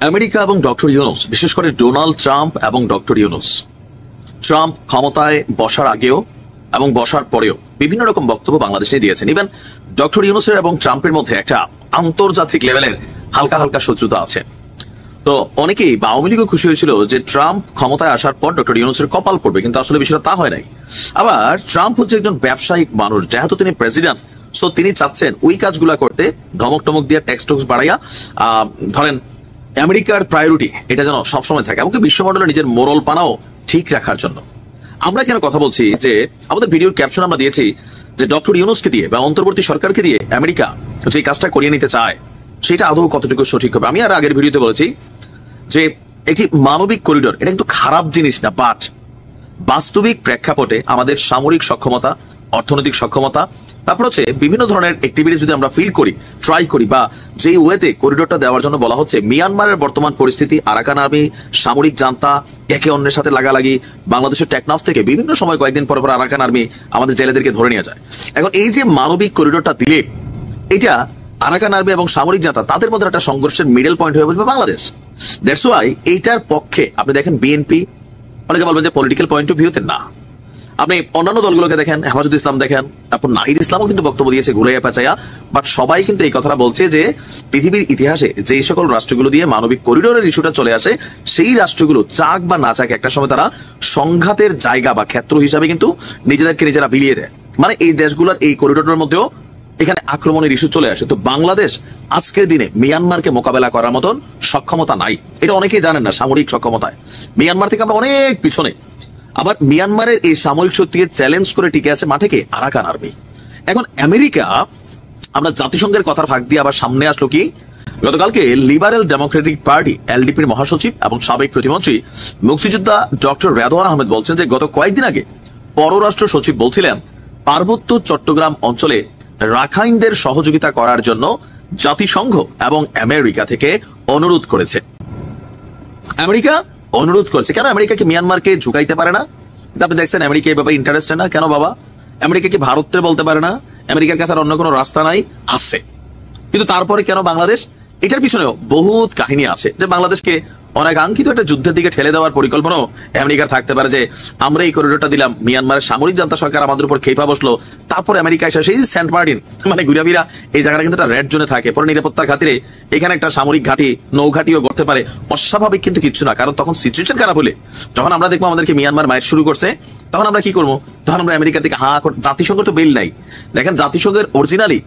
America এবং doctor Yunus, বিশেষ করে ডোনাল্ড ট্রাম্প এবং ডক্টর ইউনুস, ট্রাম্প ক্ষমতায় বসার আগেও এবং বসার পরেও বিভিন্ন রকম বক্তব্য বাংলাদেশে দিয়েছেন। ইভেন ডক্টর ইউনুসের এবং ট্রাম্পের মধ্যে একটা আন্তর্জাতিক লেভেলের হালকা হালকা শত্রুতা আছে। তো অনেকেই বা আওয়ামী লীগও খুশি হয়েছিল যে ট্রাম্প ক্ষমতায় আসার পর ডক্টর ইউনুসের কপাল পড়বে, কিন্তু আসলে বিষয়টা তা হয় নাই। আবার ট্রাম্প হচ্ছে একজন ব্যবসায়িক মানুষ, যেহেতু তিনি প্রেসিডেন্ট, সো তিনি চাচ্ছেন ওই কাজগুলা করতে, ধমক টমক দিয়ে ট্যাক্স টক্স বাড়াইয়া ধরেন আমেরিকার প্রায়োরিটি এটা যেন সবসময় থাকে, এমনকি বিশ্বমণ্ডলে নিজের মোরাল পানাও ঠিক রাখার জন্য। আমরা কেন কথা বলছি যে আমাদের ভিডিওর ক্যাপশন আমরা দিয়েছি যে ডক্টর ইউনুসকে দিয়ে বা অন্তর্বর্তী সরকারকে দিয়ে আমেরিকা যে কাজটা করিয়ে নিতে চায় সেটা আদৌ কতটুকু সঠিক হবে। আমি আর আগের ভিডিওতে বলেছি যে একটি মানবিক করিডোর এটা কিন্তু খারাপ জিনিস না, বাট বাস্তবিক প্রেক্ষাপটে আমাদের সামরিক সক্ষমতা, অর্থনৈতিক সক্ষমতা, তারপর হচ্ছে বিভিন্ন ধরনের অ্যাক্টিভিটি যদি আমরা ফিল করি, ট্রাই করি, বা যেই ওয়েতে করিডোরটা দেওয়ার জন্য বলা হচ্ছে, মিয়ানমারের বর্তমান পরিস্থিতি, আরাকান আর্মি, সামরিক জান্তা একে অন্যের সাথে লাগালাগি, বাংলাদেশের টেকনাফ থেকে বিভিন্ন সময় কয়েকদিন পর পর আরাকান আর্মি আমাদের জেলেদেরকে ধরে নিয়ে যায়। এখন এই যে মানবিক করিডোরটা দিলে এটা আরাকান আর্মি এবং সামরিক জান্তা তাদের মধ্যে একটা সংঘর্ষের মিডল পয়েন্ট হয়ে বসবে বাংলাদেশ। দ্যাটস ওয়াই এইটার পক্ষে আপনি দেখেন বিএনপি, অনেকে বলবেন যে পলিটিক্যাল পয়েন্ট অফ ভিউতে না, আপনি অন্যান্য দলগুলোকে দেখেন, হেফাজত ইসলাম দেখেন, তারপর নাহিদ ইসলামও কিন্তু বক্তব্য দিয়েছে ঘুরাইয়া পেঁচাইয়া, বাট সবাই কিন্তু এই কথাটা বলছে যে পৃথিবীর ইতিহাসে যে সকল রাষ্ট্রগুলো দিয়ে মানবিক করিডোরের ইস্যুটা চলে আসে, সেই রাষ্ট্রগুলো চাক বা না চাক একটা সময় তারা সংঘাতের জায়গা বা ক্ষেত্র হিসাবে কিন্তু নিজেদেরকে নিজেরা বিলিয়ে দেয়। মানে এই দেশগুলোর এই করিডোরের মধ্যেও এখানে আক্রমণের ইস্যু চলে আসে। তো বাংলাদেশ আজকের দিনে মিয়ানমারকে মোকাবেলা করার মতন সক্ষমতা নাই, এটা অনেকেই জানেন না। সামরিক সক্ষমতায় মিয়ানমার থেকে আমরা অনেক পিছনে। আবার মিয়ানমারের এই সামরিক শক্তিকে চ্যালেঞ্জ করে টিকে আছে মাঠে কে? Arakan army. এখন আমেরিকা, আমরা জাতিসংঘের কথার ফাঁক দিয়ে আবার সামনে আসলো কি, গতকালকে লিবারেল ডেমোক্রেটিক পার্টি এলডিপির মহাসচিব এবং সাবেক প্রতিমন্ত্রী মুক্তিযোদ্ধা ডক্টর রেদওয়ান আহমেদ বলছেন যে গত কয়েকদিন আগে পররাষ্ট্র সচিব বলছিলেন পার্বত্য চট্টগ্রাম অঞ্চলে রাখাইনদের সহযোগিতা করার জন্য জাতিসংঘ এবং আমেরিকা থেকে অনুরোধ করেছে। আমেরিকা অনুরোধ করছে কেন? আমেরিকা কি মিয়ানমারকে ঝুঁকাইতে পারে না? আপনি দেখছেন আমেরিকা এই ব্যাপারে ইন্টারেস্টেড না কেন বাবা? আমেরিকা কি ভারতকে বলতে পারে না আমেরিকার কাছে আর অন্য কোনো রাস্তা নাই? আছে, কিন্তু তারপরে কেন বাংলাদেশ? এটার পিছনেও বহুত কাহিনী আছে যে বাংলাদেশকে অনাকাঙ্ক্ষিত একটা যুদ্ধের দিকে ঠেলে দেওয়ার পরিকল্পনাও আমেরিকার থাকতে পারে, যে আমরা এই করিডোরটা দিলাম, মিয়ানমারের সামরিক জান্তা সরকার আমাদের উপর খেপা বসলো, তারপরে আমেরিকা এসে সেই সেন্ট মার্টিন মানে ঘুরাবিরা এই জায়গাটা কিন্তু একটা রেড জোনে থাকে, পরে নিরাপত্তার খাতিরে এখানে একটা সামরিক ঘাঁটি, নৌঘাটিও করতে পারে। অস্বাভাবিক কিন্তু কিচ্ছু না, কারণ তখন সিচুয়েশন খারাপ হলে, যখন আমরা দেখবো আমাদেরকে মিয়ানমার মায়ের শুরু করছে, তখন আমরা কি করবো? তখন আমরা আমেরিকার দিকে জাতিসংঘের তো বেল নাই। দেখেন জাতিসংঘের অরিজিনালি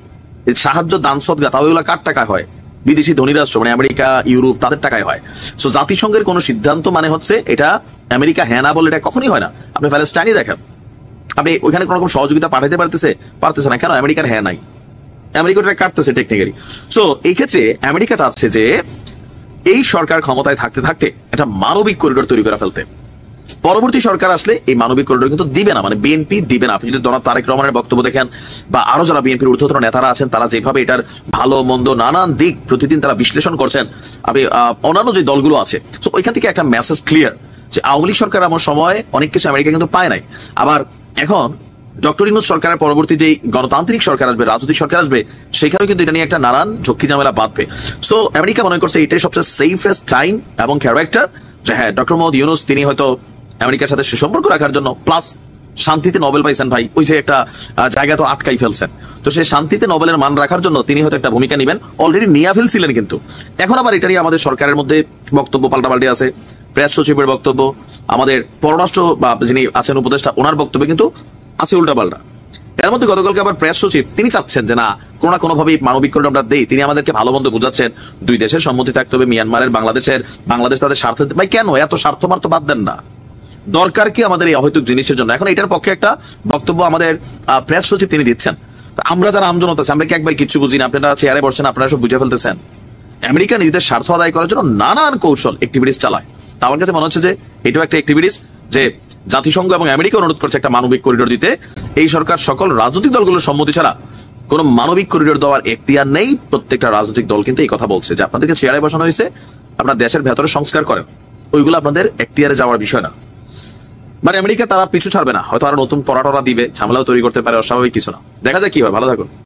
সাহায্য দান সদগা তাও এগুলো কার টাকা হয়? বিদেশি ধনী রাষ্ট্র মানে আমেরিকা, ইউরোপ, তাদের টাকায় হয়। সো জাতিসংঘের কোন সিদ্ধান্ত মানে হচ্ছে এটা আমেরিকা হ্যাঁ না বলে এটা কখনই হয় না। আপনি প্যালেস্টাইনই দেখেন, আপনি ওইখানে কোন রকম সহযোগিতা পাঠাতে পারতেছে না কেন? আমেরিকার হ্যাঁ নাই, আমেরিকা এটা কাটতেছে টেকনিক্যালি। সো এই ক্ষেত্রে আমেরিকা চাচ্ছে যে এই সরকার ক্ষমতায় থাকতে থাকতে একটা মানবিক করিডোর তৈরি করে ফেলতে। পরবর্তী সরকার আসলে এই মানবিক করিডোর কিন্তু দিবে না, মানে বিএনপি দিবে না। আপনি যদি জনাব তারেক রহমানের বক্তব্য দেখেন বা আরো যারা বিএনপির ঊর্ধ্বতন নেতারা আছেন, তারা যেভাবে এটার ভালো মন্দ নানান দিক প্রতিদিন তারা বিশ্লেষণ করছেন, আপনি অন্যান্য যে দলগুলো আছে, তো ওইখান থেকে একটা মেসেজ ক্লিয়ার যে আওয়ামী লীগ সরকার আমার সময় অনেক কিছু আমেরিকা কিন্তু পায় নাই। আবার এখন ডক্টর ইউনূস সরকারের পরবর্তী যে গণতান্ত্রিক সরকার আসবে, রাজনৈতিক সরকার আসবে, সেখানেও কিন্তু এটা নিয়ে একটা নানান ঝক্কি ঝামেলা বাঁধবে। সো আমেরিকা মনে করছে এটাই সবচেয়ে সেফেস্ট টাইম এবং ক্যারেক্টার যে হ্যাঁ ডক্টর মোহাম্মদ ইউনূস তিনি হয়তো আমেরিকার সাথে সুসম্পর্ক রাখার জন্য, প্লাস শান্তিতে নোবেল পাইছেন ভাই, ওই যে একটা জায়গা তো আটকাই ফেলছেন, তো সেই শান্তিতে নোবেলের মান রাখার জন্য তিনি হয়তো একটা ভূমিকা নেবেন, অলরেডি নিয়ে ফেলছিলেন। কিন্তু এখন আবার এটারই আমাদের সরকারের মধ্যে বক্তব্য পাল্টাপাল্টি আছে, প্রেস সচিবের বক্তব্য, আমাদের পররাষ্ট্র বা যিনি আছেন উপদেষ্টা ওনার বক্তব্য কিন্তু আছে উল্টাপাল্টা। এর মধ্যে গতকালকে আবার প্রেস সচিব তিনি চাচ্ছেন যে না কোনো না কোনোভাবে মানবিক করিডোর আমরা দেই। তিনি আমাদেরকে ভালো মন্দ বুঝাচ্ছেন দুই দেশের সম্মতি থাকতে হবে, মিয়ানমারের বাংলাদেশ তাদের স্বার্থ। ভাই কেন এত স্বার্থমার তো বাদ দেন না, দরকার কি আমাদের এই অহৈতুক জিনিসের জন্য? এখন এটার পক্ষে একটা বক্তব্য আমাদের প্রেস সচিব তিনি দিচ্ছেন। আমরা যারা আমজনতা আছে আমরা কি একবার কিচ্ছু বুঝি না? আপনারা চেয়ারে বসছেন, আপনারা সব বুঝে ফেলতেছেন। আমেরিকা নিজেদের স্বার্থ আদায় করার জন্য নানান কৌশল অ্যাক্টিভিটিস চালায়। তা আমার কাছে মনে হচ্ছে যে এটাও একটা অ্যাক্টিভিটিস, যে জাতিসংঘ এবং আমেরিকা অনুরোধ করছে একটা মানবিক করিডোর দিতে। এই সরকার সকল রাজনৈতিক দলগুলোর সম্মতি ছাড়া কোন মানবিক করিডোর দেওয়ার এখতিয়ার নেই। প্রত্যেকটা রাজনৈতিক দল কিন্তু এই কথা বলছে যে আপনাদেরকে চেয়ারে বসানো হয়েছে, আপনার দেশের ভেতরে সংস্কার করেন, ওইগুলো আপনাদের এখতিয়ারে যাওয়ার বিষয় না। মানে আমেরিকা তারা পিছু ছাড়বে না, হয়তো আরো নতুন পড়াটরা দিবে, ঝামেলাও তৈরি করতে পারে, অস্বাভাবিক কিছু না। দেখা যায় কি হয়। ভালো থাকুন।